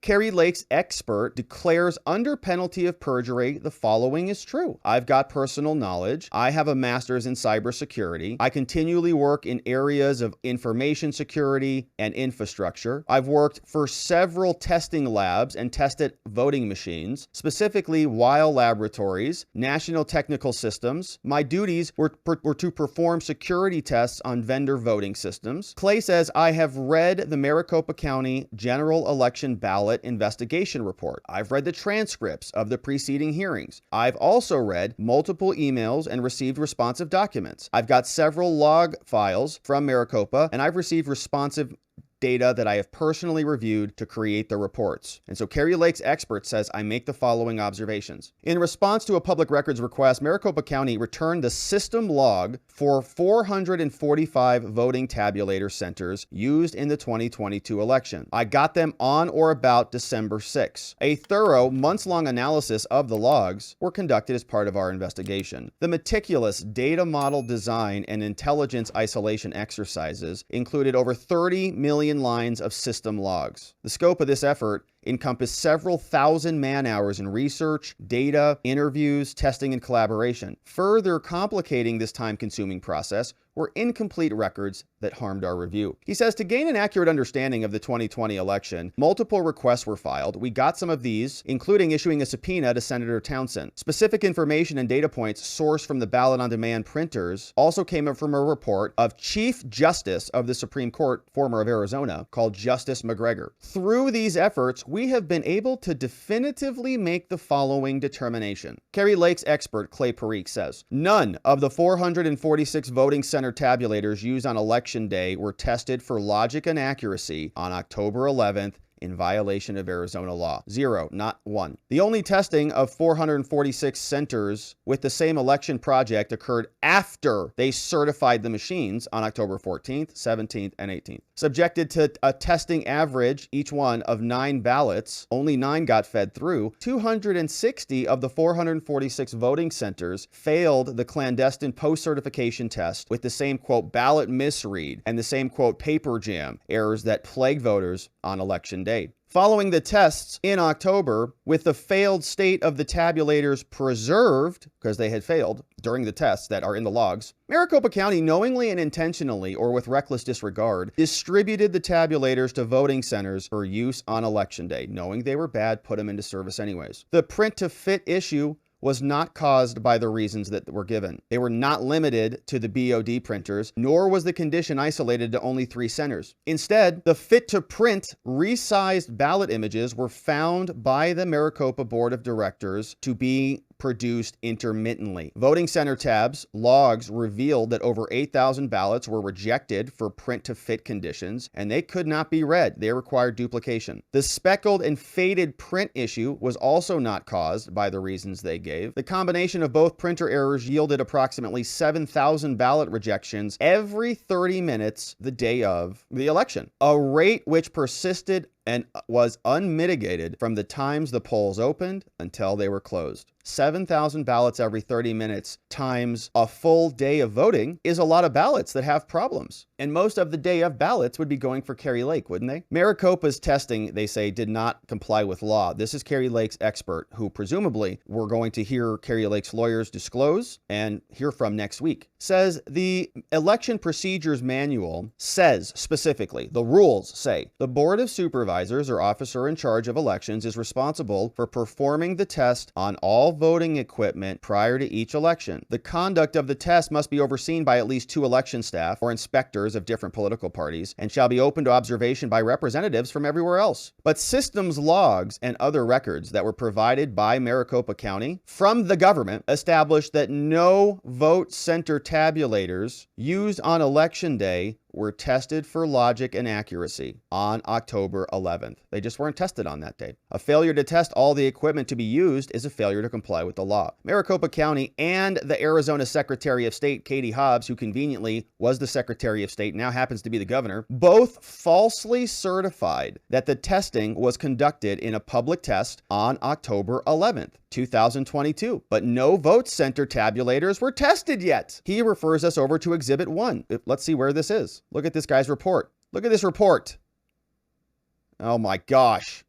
Kari Lake's expert declares under penalty of perjury the following is true. I've got personal knowledge. I have a master's in cybersecurity. I continually work in areas of information security and infrastructure. I've worked for several testing labs and tested voting machines, specifically Weil Laboratories, National Technical Systems. My duties were to perform security tests on vendor voting systems. Clay says, I have read the Maricopa County General Election Ballot Investigation Report. I've read the transcripts of the preceding hearings. I've also read multiple emails and received responsive documents. I've got several log files from Maricopa, and I've received responsive data that I have personally reviewed to create the reports. And so Kari Lake's expert says, I make the following observations. In response to a public records request, Maricopa County returned the system log for 445 voting tabulator centers used in the 2022 election. I got them on or about December 6. A thorough, months-long analysis of the logs were conducted as part of our investigation. The meticulous data model design and intelligence isolation exercises included over 30 million lines of system logs. The scope of this effort encompassed several thousand man-hours in research, data, interviews, testing, and collaboration. Further complicating this time-consuming process were incomplete records that harmed our review. He says, to gain an accurate understanding of the 2020 election, multiple requests were filed. We got some of these, including issuing a subpoena to Senator Townsend. Specific information and data points sourced from the ballot-on-demand printers also came up from a report of Chief Justice of the Supreme Court, former of Arizona, called Justice McGregor. Through these efforts, we have been able to definitively make the following determination. Kari Lake's expert, Clay Parikh, says, none of the 446 voting center tabulators used on election day were tested for logic and accuracy on October 11th in violation of Arizona law. Zero, not one. The only testing of 446 centers with the same election project occurred after they certified the machines on October 14th, 17th, and 18th. Subjected to a testing average, each one of 9 ballots, only 9 got fed through. 260 of the 446 voting centers failed the clandestine post-certification test with the same, quote, ballot misread and the same, quote, paper jam errors that plague voters on election day. Following the tests in October, with the failed state of the tabulators preserved, because they had failed during the tests that are in the logs, Maricopa County knowingly and intentionally, or with reckless disregard, distributed the tabulators to voting centers for use on election day. Knowing they were bad, put them into service anyways. The print-to-fit issue was not caused by the reasons that were given. They were not limited to the BOD printers, nor was the condition isolated to only 3 centers. Instead, the fit-to-print resized ballot images were found by the Maricopa Board of Directors to be produced intermittently. Voting center tabs logs revealed that over 8,000 ballots were rejected for print-to-fit conditions, and they could not be read. They required duplication. The speckled and faded print issue was also not caused by the reasons they gave. The combination of both printer errors yielded approximately 7,000 ballot rejections every 30 minutes the day of the election, a rate which persisted and was unmitigated from the times the polls opened until they were closed. 7,000 ballots every 30 minutes times a full day of voting is a lot of ballots that have problems. And most of the day of ballots would be going for Kari Lake, wouldn't they? Maricopa's testing, they say, did not comply with law. This is Kari Lake's expert, who presumably we're going to hear Kari Lake's lawyers disclose and hear from next week. Says the election procedures manual says specifically, the rules say, the Board of Supervisors or officer in charge of elections is responsible for performing the test on all voting equipment prior to each election. The conduct of the test must be overseen by at least 2 election staff or inspectors of different political parties and shall be open to observation by representatives from everywhere else. But systems logs and other records that were provided by Maricopa County from the government established that no vote center tabulators used on election day were tested for logic and accuracy on October 11th. They just weren't tested on that day. A failure to test all the equipment to be used is a failure to comply with the law. Maricopa County and the Arizona Secretary of State, Katie Hobbes, who conveniently was the Secretary of State, now happens to be the governor, both falsely certified that the testing was conducted in a public test on October 11th. 2022, but no vote center tabulators were tested yet. He refers us over to Exhibit 1. Let's see where this is. Look at this guy's report. Look at this report. Oh my gosh.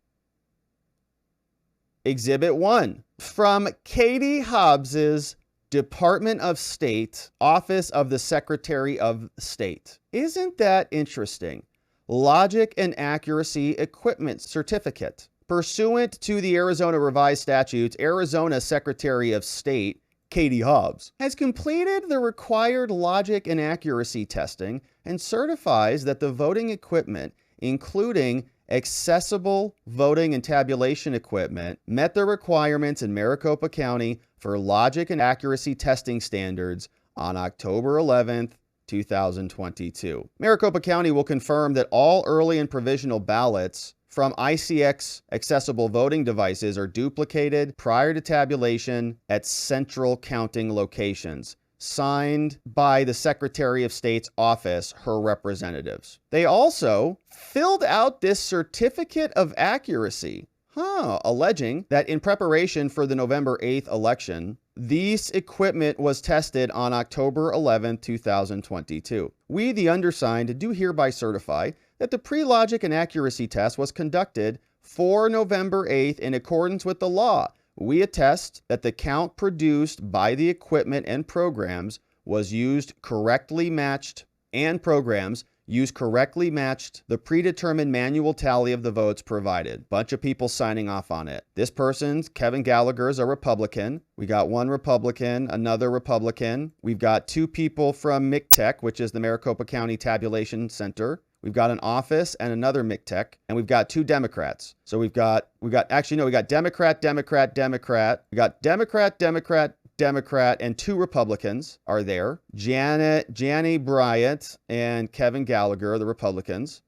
Exhibit 1 from Katie Hobbes's Department of State, Office of the Secretary of State. Isn't that interesting? Logic and Accuracy Equipment Certificate. Pursuant to the Arizona Revised Statutes, Arizona Secretary of State, Katie Hobbes, has completed the required logic and accuracy testing and certifies that the voting equipment, including accessible voting and tabulation equipment, met the requirements in Maricopa County for logic and accuracy testing standards on October 11th, 2022. Maricopa County will confirm that all early and provisional ballots from ICX accessible voting devices are duplicated prior to tabulation at central counting locations. Signed by the Secretary of State's office, her representatives. They also filled out this certificate of accuracy, alleging that in preparation for the November 8th election, this equipment was tested on October 11, 2022. We, the undersigned, do hereby certify that the pre-logic and accuracy test was conducted for November 8th in accordance with the law. We attest that the count produced by the equipment and programs was used correctly matched, and programs used correctly matched the predetermined manual tally of the votes provided. Bunch of people signing off on it. This person's, Kevin Gallagher, is a Republican. We got one Republican, another Republican. We've got two people from MCTEC, which is the Maricopa County Tabulation Center. We've got an office and another MCTEC, and we've got two Democrats. So we got Democrat, Democrat, Democrat. We got Democrat, Democrat, Democrat, and two Republicans are there. Jani Bryant and Kevin Gallagher, the Republicans.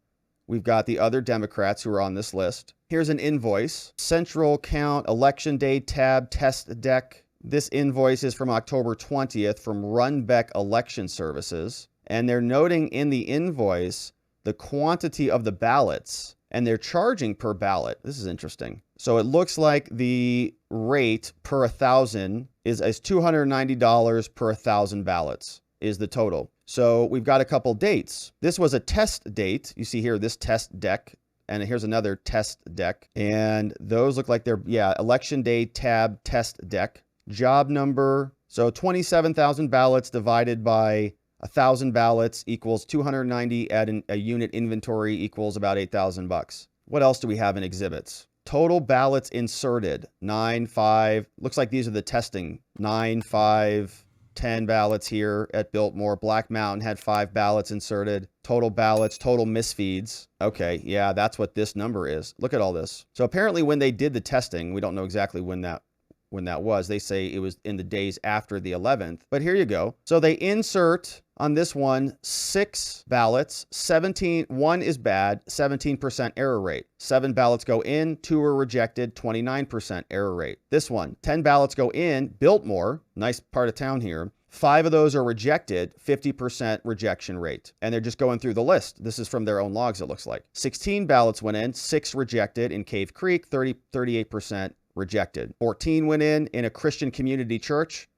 We've got the other Democrats who are on this list. Here's an invoice. Central Count Election Day Tab Test Deck. This invoice is from October 20th from Runbeck Election Services. And they're noting in the invoice the quantity of the ballots, and they're charging per ballot. This is interesting. So it looks like the rate per 1,000 is $290 per 1,000 ballots is the total. So we've got a couple dates. This was a test date. You see here, this test deck, and here's another test deck. And those look like they're, Election Day Tab Test Deck. Job number, so 27,000 ballots divided by 1,000 ballots equals 290 at a unit inventory equals about $8,000. What else do we have in exhibits? Total ballots inserted, 9, 5. Looks like these are the testing. 9, 5, 10 ballots here at Biltmore. Black Mountain had 5 ballots inserted. Total ballots, total misfeeds. Okay, yeah, that's what this number is. Look at all this. So apparently when they did the testing, we don't know exactly when that was. They say it was in the days after the 11th. But here you go. So they insert on this one 6 ballots, 17, 1 is bad, 17% error rate. 7 ballots go in, 2 are rejected, 29% error rate. This one, 10 ballots go in, Biltmore, nice part of town here. 5 of those are rejected, 50% rejection rate. And they're just going through the list. This is from their own logs, it looks like. 16 ballots went in, 6 rejected in Cave Creek, 38% rejected. 14 went in a Christian community church.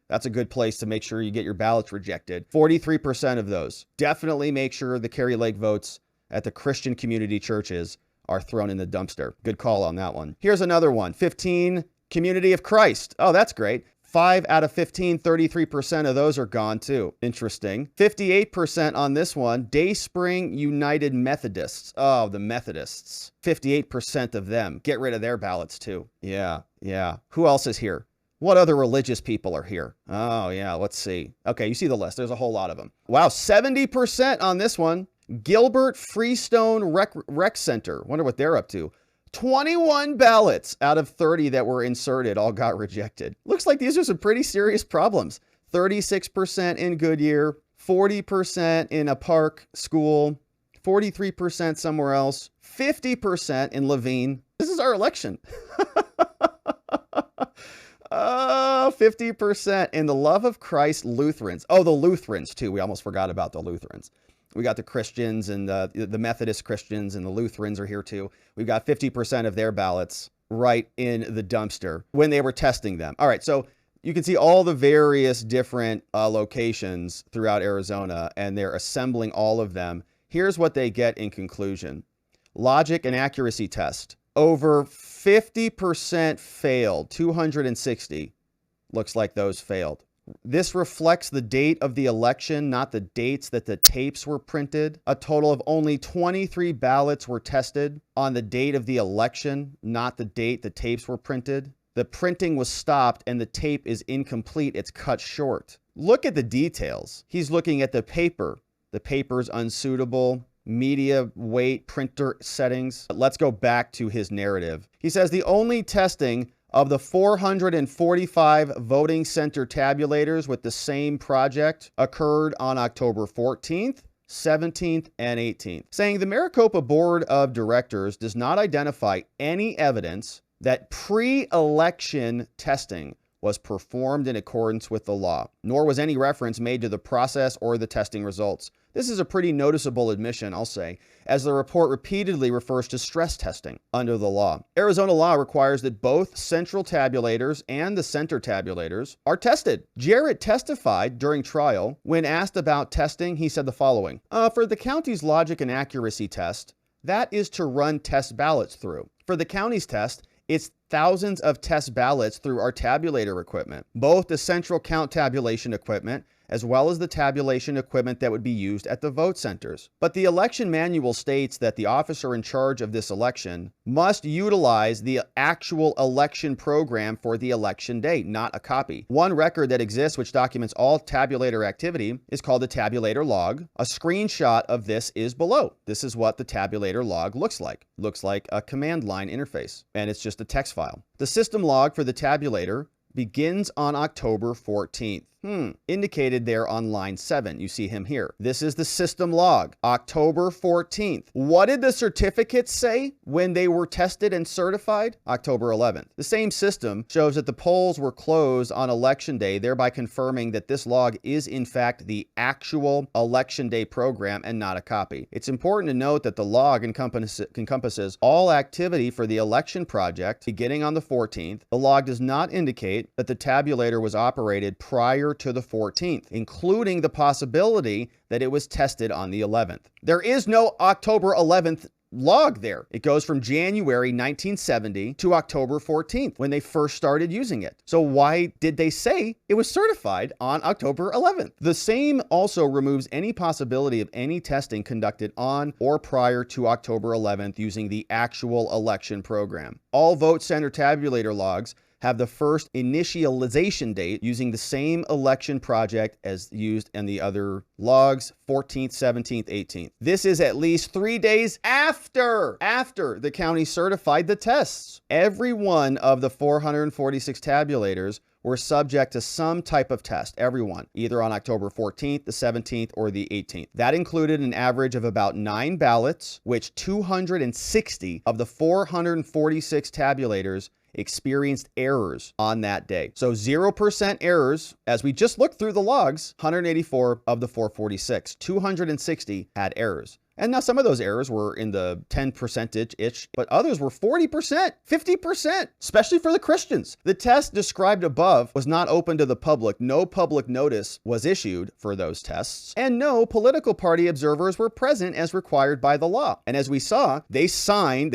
That's a good place to make sure you get your ballots rejected. 43% of those. Definitely make sure the Kari Lake votes at the Christian community churches are thrown in the dumpster. Good call on that one. Here's another one. 15, Community of Christ. Oh, that's great. 5 out of 15, 33% of those are gone too. Interesting. 58% on this one. Dayspring United Methodists. Oh, the Methodists. 58% of them. Get rid of their ballots too. Yeah. Who else is here? What other religious people are here? Oh, yeah, let's see. Okay, you see the list. There's a whole lot of them. Wow, 70% on this one. Gilbert Freestone Rec Center. Wonder what they're up to. 21 ballots out of 30 that were inserted all got rejected. Looks like these are some pretty serious problems. 36% in Goodyear, 40% in a park school, 43% somewhere else, 50% in Levine. This is our election. 50% in the Love of Christ Lutherans. Oh, the Lutherans too. We almost forgot about the Lutherans. We got the Christians and the Methodist Christians and the Lutherans are here too. We've got 50% of their ballots right in the dumpster when they were testing them. All right, so you can see all the various different locations throughout Arizona, and they're assembling all of them. Here's what they get in conclusion. Logic and accuracy test. Over 50% failed. 260 looks like those failed. This reflects the date of the election, not the dates that the tapes were printed. A total of only 23 ballots were tested on the date of the election, not the date the tapes were printed. The printing was stopped and the tape is incomplete. It's cut short. Look at the details. He's looking at the paper. The paper's unsuitable. Media weight, printer settings. Let's go back to his narrative. He says the only testing of the 445 voting center tabulators with the same project occurred on October 14th, 17th, and 18th, saying the Maricopa Board of Directors does not identify any evidence that pre-election testing was performed in accordance with the law, nor was any reference made to the process or the testing results. This is a pretty noticeable admission, I'll say, as the report repeatedly refers to stress testing under the law. Arizona law requires that both central tabulators and the center tabulators are tested. Jarrett testified during trial. When asked about testing, he said the following: for the county's logic and accuracy test, that is to run test ballots through. For the county's test, it's thousands of test ballots through our tabulator equipment, both the central count tabulation equipment as well as the tabulation equipment that would be used at the vote centers. But the election manual states that the officer in charge of this election must utilize the actual election program for the election day, not a copy. One record that exists which documents all tabulator activity is called the tabulator log. A screenshot of this is below. This is what the tabulator log looks like. Looks like a command line interface, and it's just a text file. The system log for the tabulator begins on October 14th. Indicated there on line 7. You see him here. This is the system log, October 14th. What did the certificates say when they were tested and certified? October 11th. The same system shows that the polls were closed on election day, thereby confirming that this log is in fact the actual election day program and not a copy. It's important to note that the log encompasses all activity for the election project beginning on the 14th. The log does not indicate that the tabulator was operated prior to the 14th, including the possibility that it was tested on the 11th. There is no October 11th log there. It goes from January 1970 to October 14th when they first started using it. So why did they say it was certified on October 11th? The same also removes any possibility of any testing conducted on or prior to October 11th using the actual election program. All vote center tabulator logs have the first initialization date using the same election project as used in the other logs, 14th, 17th, 18th. This is at least 3 days after the county certified the tests. Every one of the 446 tabulators were subject to some type of test, everyone, either on October 14th, the 17th, or the 18th. That included an average of about 9 ballots, which 260 of the 446 tabulators experienced errors on that day. So 0% errors, as we just looked through the logs, 184 of the 446, 260 had errors. And now some of those errors were in the 10%-ish, but others were 40%, 50%, especially for the Christians. The test described above was not open to the public. No public notice was issued for those tests, and no political party observers were present as required by the law. And as we saw, they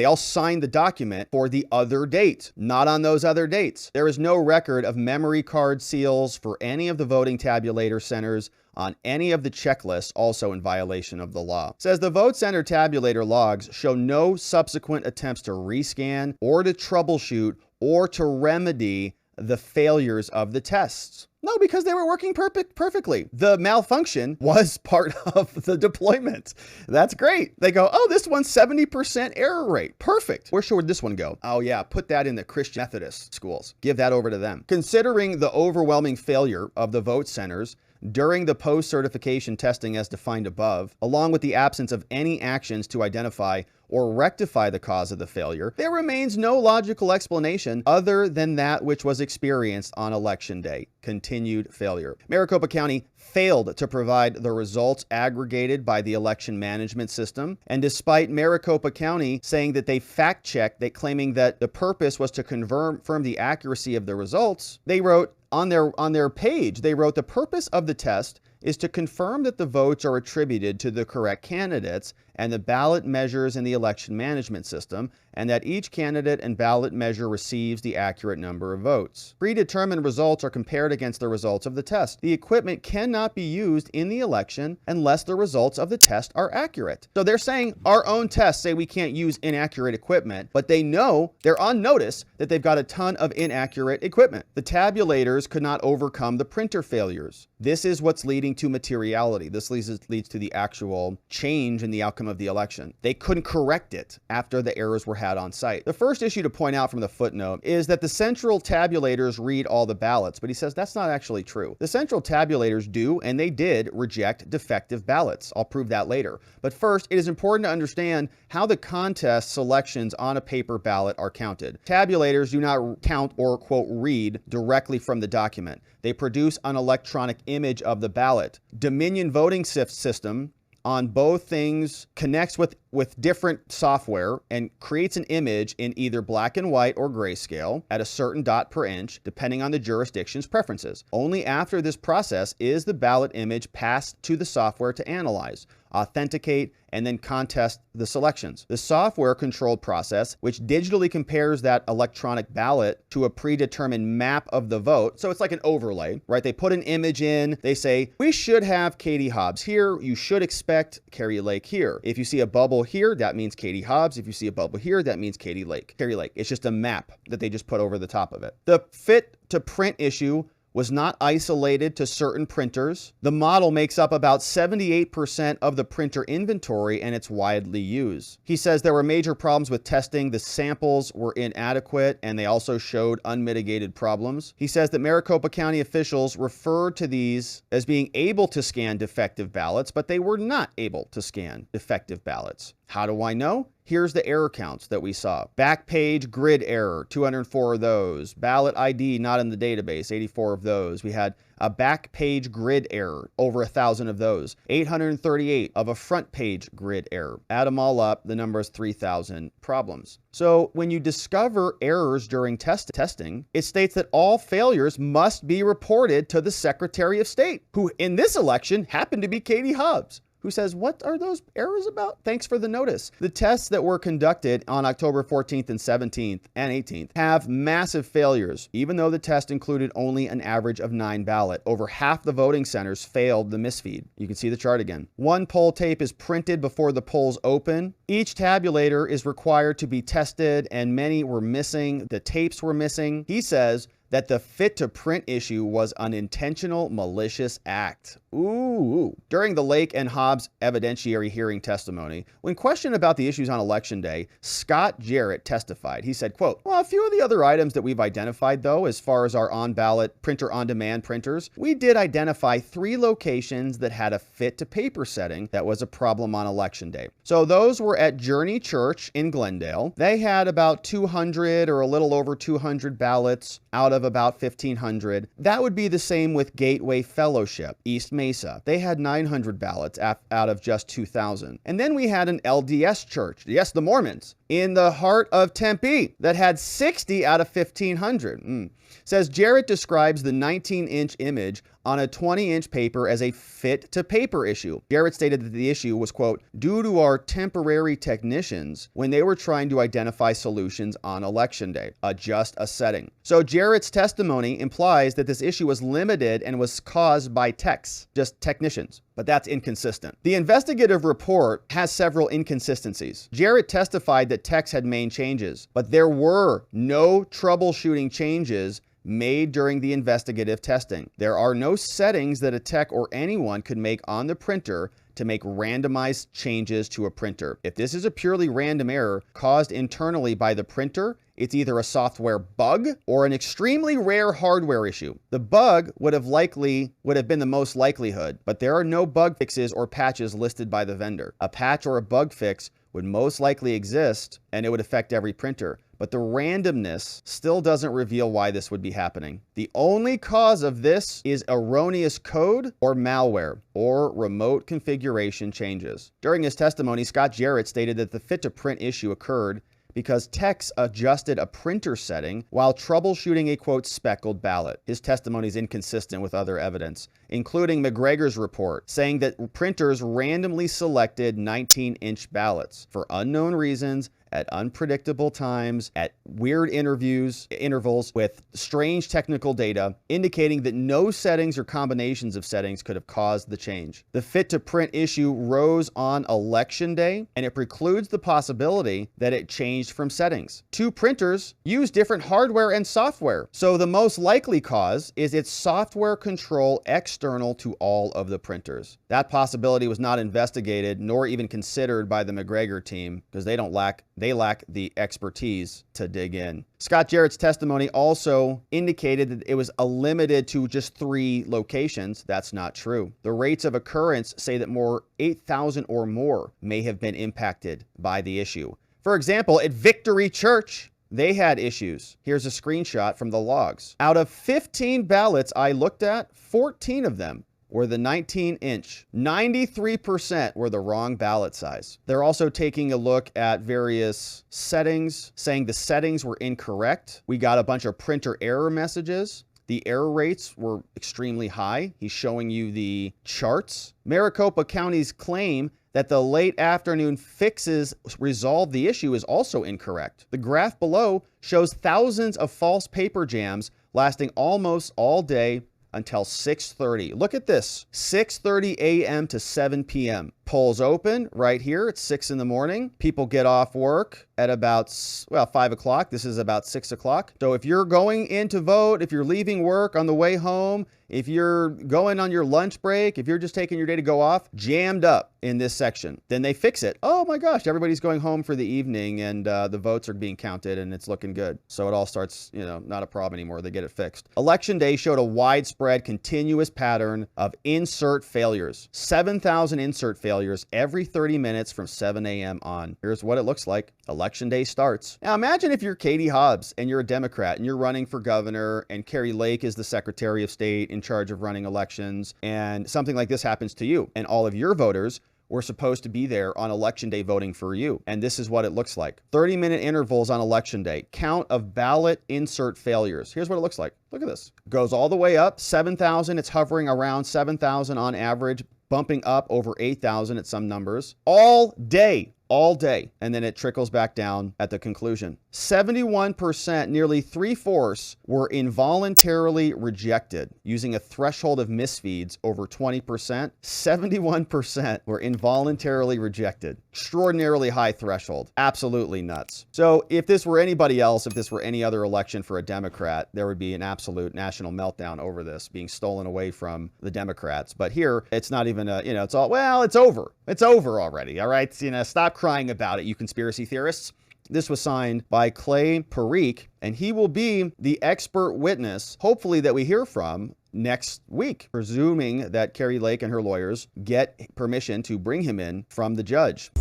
all signed the document for the other date, not on those other dates. There is no record of memory card seals for any of the voting tabulator centers on any of the checklists, also in violation of the law. It says the vote center tabulator logs show no subsequent attempts to rescan or to troubleshoot or to remedy the failures of the tests. No, because they were working perfectly. The malfunction was part of the deployment. That's great. They go, oh, this one's 70% error rate. Perfect. Where should this one go? Oh yeah, put that in the Christian Methodist schools. Give that over to them. Considering the overwhelming failure of the vote centers during the post-certification testing as defined above, along with the absence of any actions to identify or rectify the cause of the failure, there remains no logical explanation other than that which was experienced on election day: continued failure. Maricopa County failed to provide the results aggregated by the election management system, and despite Maricopa County saying that they fact-checked, claiming that the purpose was to confirm the accuracy of the results, they wrote on their page, they wrote, the purpose of the test is to confirm that the votes are attributed to the correct candidates and the ballot measures in the election management system, and that each candidate and ballot measure receives the accurate number of votes. Predetermined results are compared against the results of the test. The equipment cannot be used in the election unless the results of the test are accurate. So they're saying our own tests say we can't use inaccurate equipment, but they know, they're on notice that they've got a ton of inaccurate equipment. The tabulators could not overcome the printer failures. This is what's leading to materiality. This leads to the actual change in the outcome of the election. They couldn't correct it after the errors were had on site. The first issue to point out from the footnote is that the central tabulators read all the ballots, but he says that's not actually true. The central tabulators do, and they did, reject defective ballots. I'll prove that later. But first, it is important to understand how the contest selections on a paper ballot are counted. Tabulators do not count or, quote, read directly from the document. They produce an electronic image of the ballot. Dominion voting system on both things connects with different software and creates an image in either black and white or grayscale at a certain dot per inch, depending on the jurisdiction's preferences. Only after this process is the ballot image passed to the software to analyze, authenticate, and then contest the selections. The software-controlled process, which digitally compares that electronic ballot to a predetermined map of the vote, so it's like an overlay, right? They put an image in, they say, we should have Katie Hobbs here, you should expect Kari Lake here. If you see a bubble here, that means Katie Hobbs. If you see a bubble here, that means Kari Lake. It's just a map that they just put over the top of it. The fit to print issue was not isolated to certain printers. The model makes up about 78% of the printer inventory, and it's widely used. He says there were major problems with testing. The samples were inadequate, and they also showed unmitigated problems. He says that Maricopa County officials referred to these as being able to scan defective ballots, but they were not able to scan defective ballots. How do I know? Here's the error counts that we saw. Back page grid error, 204 of those. Ballot ID not in the database, 84 of those. We had a back page grid error, over 1,000 of those. 838 of a front page grid error. Add them all up, the number is 3,000 problems. So when you discover errors during testing, it states that all failures must be reported to the Secretary of State, who in this election happened to be Katie Hobbs, who says, what are those errors about? Thanks for the notice. The tests that were conducted on October 14th and 17th and 18th have massive failures. Even though the test included only an average of 9 ballots, over half the voting centers failed the misfeed. You can see the chart again. One poll tape is printed before the polls open. Each tabulator is required to be tested, and many were missing. The tapes were missing. He says that the fit to print issue was an intentional malicious act. Ooh. During the Lake and Hobbs evidentiary hearing testimony, when questioned about the issues on Election Day, Scott Jarrett testified. He said, quote, well, a few of the other items that we've identified, though, as far as our on-ballot printer-on-demand printers, we did identify 3 locations that had a fit-to-paper setting that was a problem on Election Day. So those were at Journey Church in Glendale. They had about 200 or a little over 200 ballots out of about 1,500. That would be the same with Gateway Fellowship, East Mesa. They had 900 ballots out of just 2,000. And then we had an LDS church, yes, the Mormons, in the heart of Tempe that had 60 out of 1,500. Says Jarrett describes the 19-inch image on a 20-inch paper as a fit-to-paper issue. Jarrett stated that the issue was, quote, due to our temporary technicians when they were trying to identify solutions on Election Day, adjust a setting. So Jarrett's testimony implies that this issue was limited and was caused by techs, just technicians. But that's inconsistent. The investigative report has several inconsistencies. Jarrett testified that techs had made changes, but there were no troubleshooting changes made during the investigative testing. There are no settings that a tech or anyone could make on the printer to make randomized changes to a printer. If this is a purely random error caused internally by the printer, it's either a software bug or an extremely rare hardware issue. The bug would have been the most likelihood, but there are no bug fixes or patches listed by the vendor. A patch or a bug fix would most likely exist, and it would affect every printer. But the randomness still doesn't reveal why this would be happening. The only cause of this is erroneous code or malware or remote configuration changes. During his testimony, Scott Jarrett stated that the fit-to-print issue occurred because Tex adjusted a printer setting while troubleshooting a, quote, speckled ballot. His testimony is inconsistent with other evidence, including McGregor's report, saying that printers randomly selected 19-inch ballots for unknown reasons at unpredictable times, at weird intervals with strange technical data, indicating that no settings or combinations of settings could have caused the change. The fit to print issue rose on election day, and it precludes the possibility that it changed from settings. Two printers use different hardware and software, so the most likely cause is its software control external to all of the printers. That possibility was not investigated nor even considered by the McGregor team because they lack the expertise to dig in. Scott Jarrett's testimony also indicated that it was limited to just 3 locations. That's not true. The rates of occurrence say that 8,000 or more may have been impacted by the issue. For example, at Victory Church, they had issues. Here's a screenshot from the logs. Out of 15 ballots I looked at, 14 of them were the 19-inch. 93% were the wrong ballot size. They're also taking a look at various settings, saying the settings were incorrect. We got a bunch of printer error messages. The error rates were extremely high. He's showing you the charts. Maricopa County's claim that the late afternoon fixes resolved the issue is also incorrect. The graph below shows thousands of false paper jams lasting almost all day until 6:30. Look at this, 6:30 a.m. to 7 p.m. Polls open right here at 6 in the morning. People get off work at about, 5 o'clock. This is about 6 o'clock. So if you're going in to vote, if you're leaving work on the way home, if you're going on your lunch break, if you're just taking your day to go off, jammed up in this section. Then they fix it. Oh my gosh, everybody's going home for the evening and the votes are being counted and it's looking good. So it all starts, not a problem anymore. They get it fixed. Election day showed a widespread continuous pattern of insert failures. 7,000 insert failures every 30 minutes from 7 a.m. on. Here's what it looks like. Election day starts. Now imagine if you're Katie Hobbes and you're a Democrat and you're running for governor and Kari Lake is the Secretary of State in charge of running elections, and something like this happens to you and all of your voters were supposed to be there on election day voting for you. And this is what it looks like. 30-minute intervals on election day. Count of ballot insert failures. Here's what it looks like. Look at this. Goes all the way up, 7,000. It's hovering around 7,000 on average, bumping up over 8,000 at some numbers. All day. And then it trickles back down at the conclusion. 71%, nearly 3/4, were involuntarily rejected, using a threshold of misfeeds over 20%. 71% were involuntarily rejected. Extraordinarily high threshold. Absolutely nuts. So if this were anybody else, if this were any other election for a Democrat, there would be an absolute national meltdown over this being stolen away from the Democrats. But here, it's not even it's over. It's over already. All right. Stop crying about it, you conspiracy theorists. This was signed by Parikh, and he will be the expert witness, hopefully, that we hear from next week, presuming that Kari Lake and her lawyers get permission to bring him in from the judge.